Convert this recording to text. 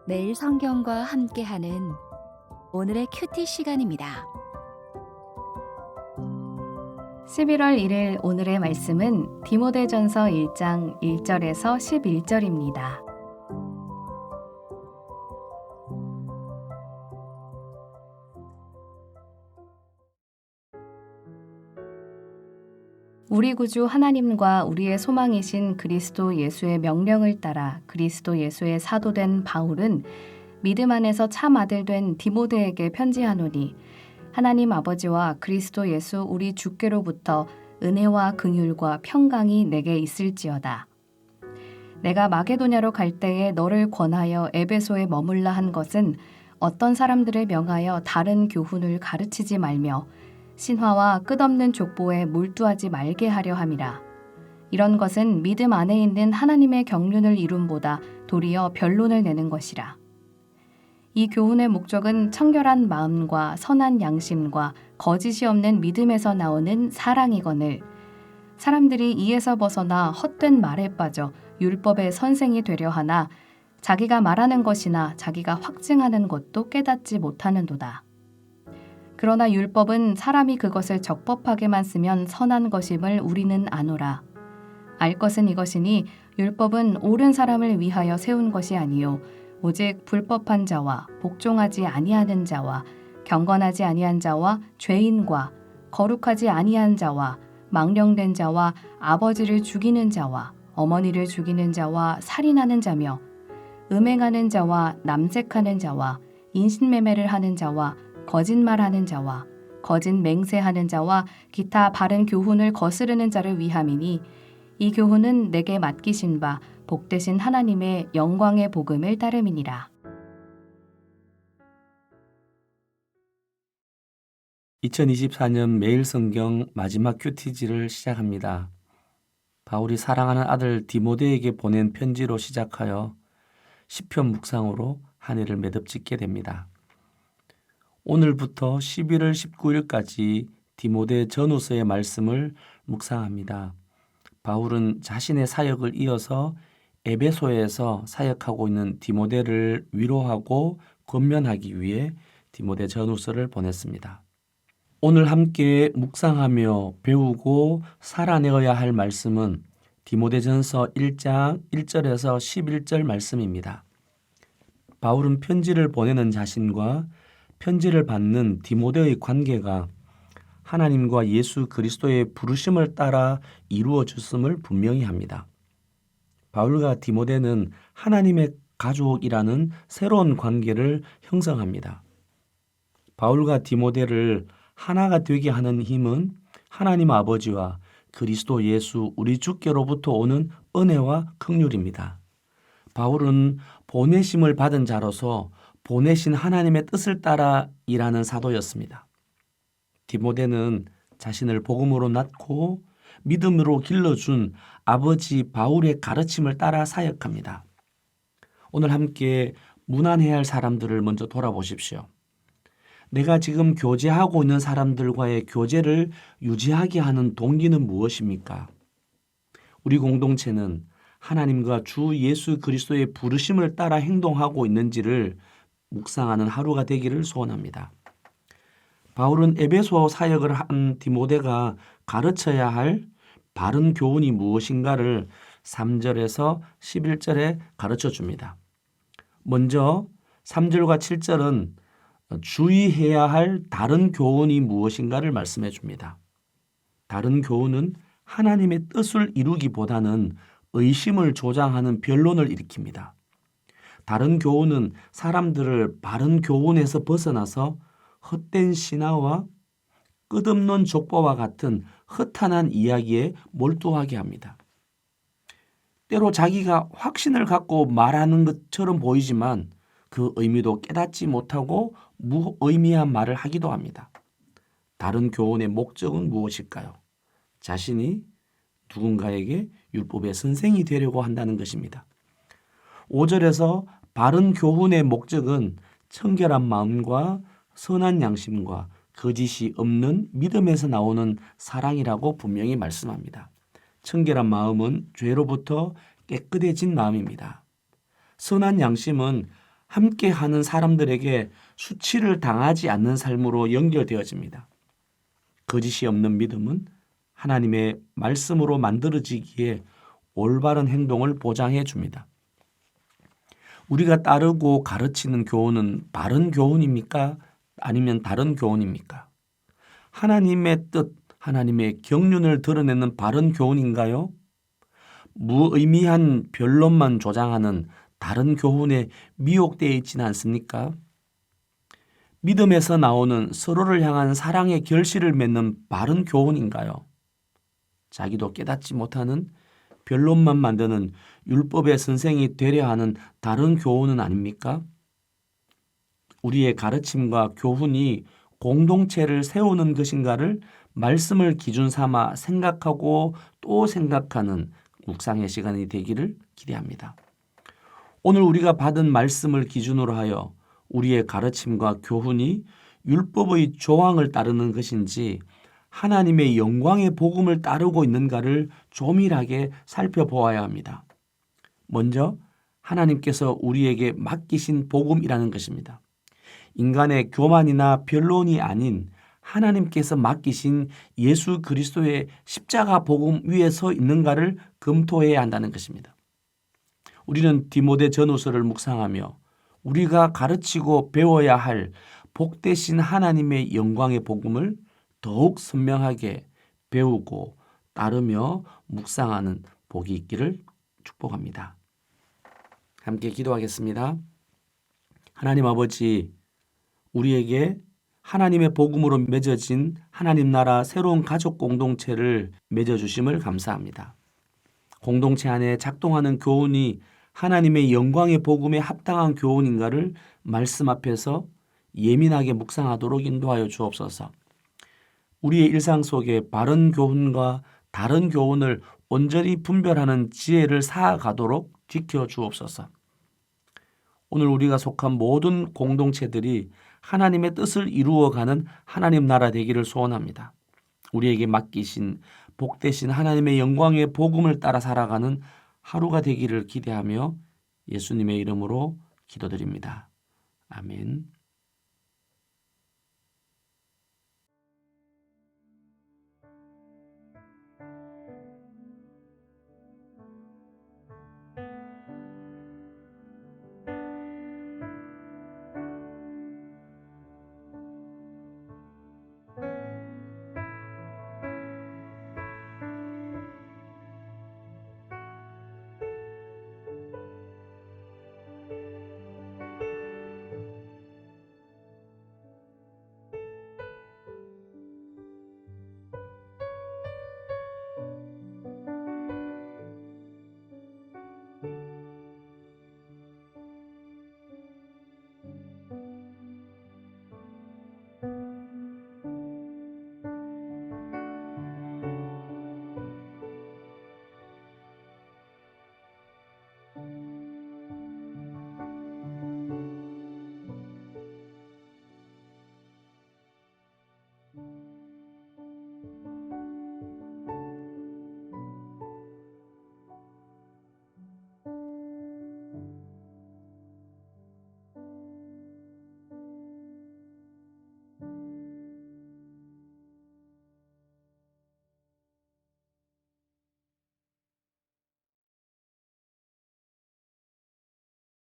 매일 성경과 함께하는 오늘의 큐티 시간입니다. 11월 1일 오늘의 말씀은 디모데전서 1장 1절에서 11절입니다. 우리 구주 하나님과 우리의 소망이신 그리스도 예수의 명령을 따라 그리스도 예수의 사도된 바울은 믿음 안에서 참 아들 된 디모데에게 편지하노니 하나님 아버지와 그리스도 예수 우리 주께로부터 은혜와 긍휼과 평강이 내게 있을지어다. 내가 마게도냐로 갈 때에 너를 권하여 에베소에 머물라 한 것은 어떤 사람들을 명하여 다른 교훈을 가르치지 말며 신화와 끝없는 족보에 몰두하지 말게 하려 함이라. 이런 것은 믿음 안에 있는 하나님의 경륜을 이룸보다 도리어 변론을 내는 것이라. 이 교훈의 목적은 청결한 마음과 선한 양심과 거짓이 없는 믿음에서 나오는 사랑이거늘 사람들이 이에서 벗어나 헛된 말에 빠져 율법의 선생이 되려 하나 자기가 말하는 것이나 자기가 확증하는 것도 깨닫지 못하는도다. 그러나 율법은 사람이 그것을 적법하게만 쓰면 선한 것임을 우리는 아노라. 알 것은 이것이니 율법은 옳은 사람을 위하여 세운 것이 아니요 오직 불법한 자와 복종하지 아니하는 자와 경건하지 아니한 자와 죄인과 거룩하지 아니한 자와 망령된 자와 아버지를 죽이는 자와 어머니를 죽이는 자와 살인하는 자며 음행하는 자와 남색하는 자와 인신매매를 하는 자와 거짓말하는 자와 거짓 맹세하는 자와 기타 바른 교훈을 거스르는 자를 위함이니 이 교훈은 내게 맡기신 바 복되신 하나님의 영광의 복음을 따름이니라. 2024년 매일 성경 마지막 큐티지를 시작합니다. 바울이 사랑하는 아들 디모데에게 보낸 편지로 시작하여 시편 묵상으로 한 해를 매듭짓게 됩니다. 오늘부터 11월 19일까지 디모데 전후서의 말씀을 묵상합니다. 바울은 자신의 사역을 이어서 에베소에서 사역하고 있는 디모데를 위로하고 권면하기 위해 디모데 전후서를 보냈습니다. 오늘 함께 묵상하며 배우고 살아내어야 할 말씀은 디모데전서 1장 1절에서 11절 말씀입니다. 바울은 편지를 보내는 자신과 편지를 받는 디모데의 관계가 하나님과 예수 그리스도의 부르심을 따라 이루어졌음을 분명히 합니다. 바울과 디모데는 하나님의 가족이라는 새로운 관계를 형성합니다. 바울과 디모데를 하나가 되게 하는 힘은 하나님 아버지와 그리스도 예수 우리 주께로부터 오는 은혜와 긍휼입니다. 바울은 보내심을 받은 자로서 보내신 하나님의 뜻을 따라 일하는 사도였습니다. 디모데는 자신을 복음으로 낳고 믿음으로 길러준 아버지 바울의 가르침을 따라 사역합니다. 오늘 함께 문안해야 할 사람들을 먼저 돌아보십시오. 내가 지금 교제하고 있는 사람들과의 교제를 유지하게 하는 동기는 무엇입니까? 우리 공동체는 하나님과 주 예수 그리스도의 부르심을 따라 행동하고 있는지를 묵상하는 하루가 되기를 소원합니다. 바울은 에베소 사역을 한 디모데가 가르쳐야 할 바른 교훈이 무엇인가를 3절에서 11절에 가르쳐 줍니다. 먼저 3절과 7절은 주의해야 할 다른 교훈이 무엇인가를 말씀해 줍니다. 다른 교훈은 하나님의 뜻을 이루기보다는 의심을 조장하는 변론을 일으킵니다. 다른 교훈은 사람들을 바른 교훈에서 벗어나서 헛된 신화와 끝없는 족보와 같은 허탄한 이야기에 몰두하게 합니다. 때로 자기가 확신을 갖고 말하는 것처럼 보이지만 그 의미도 깨닫지 못하고 무의미한 말을 하기도 합니다. 다른 교훈의 목적은 무엇일까요? 자신이 누군가에게 율법의 선생이 되려고 한다는 것입니다. 5절에서 바른 교훈의 목적은 청결한 마음과 선한 양심과 거짓이 없는 믿음에서 나오는 사랑이라고 분명히 말씀합니다. 청결한 마음은 죄로부터 깨끗해진 마음입니다. 선한 양심은 함께 하는 사람들에게 수치를 당하지 않는 삶으로 연결되어집니다. 거짓이 없는 믿음은 하나님의 말씀으로 만들어지기에 올바른 행동을 보장해 줍니다. 우리가 따르고 가르치는 교훈은 바른 교훈입니까? 아니면 다른 교훈입니까? 하나님의 뜻, 하나님의 경륜을 드러내는 바른 교훈인가요? 무의미한 변론만 조장하는 다른 교훈에 미혹되어 있지는 않습니까? 믿음에서 나오는 서로를 향한 사랑의 결실을 맺는 바른 교훈인가요? 자기도 깨닫지 못하는 변론만 만드는 율법의 선생이 되려 하는 다른 교훈은 아닙니까? 우리의 가르침과 교훈이 공동체를 세우는 것인가를 말씀을 기준 삼아 생각하고 또 생각하는 묵상의 시간이 되기를 기대합니다. 오늘 우리가 받은 말씀을 기준으로 하여 우리의 가르침과 교훈이 율법의 조항을 따르는 것인지 하나님의 영광의 복음을 따르고 있는가를 조밀하게 살펴보아야 합니다. 먼저 하나님께서 우리에게 맡기신 복음이라는 것입니다. 인간의 교만이나 변론이 아닌 하나님께서 맡기신 예수 그리스도의 십자가 복음 위에 서 있는가를 검토해야 한다는 것입니다. 우리는 디모데 전후서를 묵상하며 우리가 가르치고 배워야 할 복되신 하나님의 영광의 복음을 더욱 선명하게 배우고 따르며 묵상하는 복이 있기를 축복합니다. 함께 기도하겠습니다. 하나님 아버지, 우리에게 하나님의 복음으로 맺어진 하나님 나라 새로운 가족 공동체를 맺어주심을 감사합니다. 공동체 안에 작동하는 교훈이 하나님의 영광의 복음에 합당한 교훈인가를 말씀 앞에서 예민하게 묵상하도록 인도하여 주옵소서. 우리의 일상 속에 바른 교훈과 다른 교훈을 온전히 분별하는 지혜를 쌓아가도록 지켜 주옵소서. 오늘 우리가 속한 모든 공동체들이 하나님의 뜻을 이루어가는 하나님 나라 되기를 소원합니다. 우리에게 맡기신 복되신 하나님의 영광의 복음을 따라 살아가는 하루가 되기를 기대하며 예수님의 이름으로 기도드립니다. 아멘.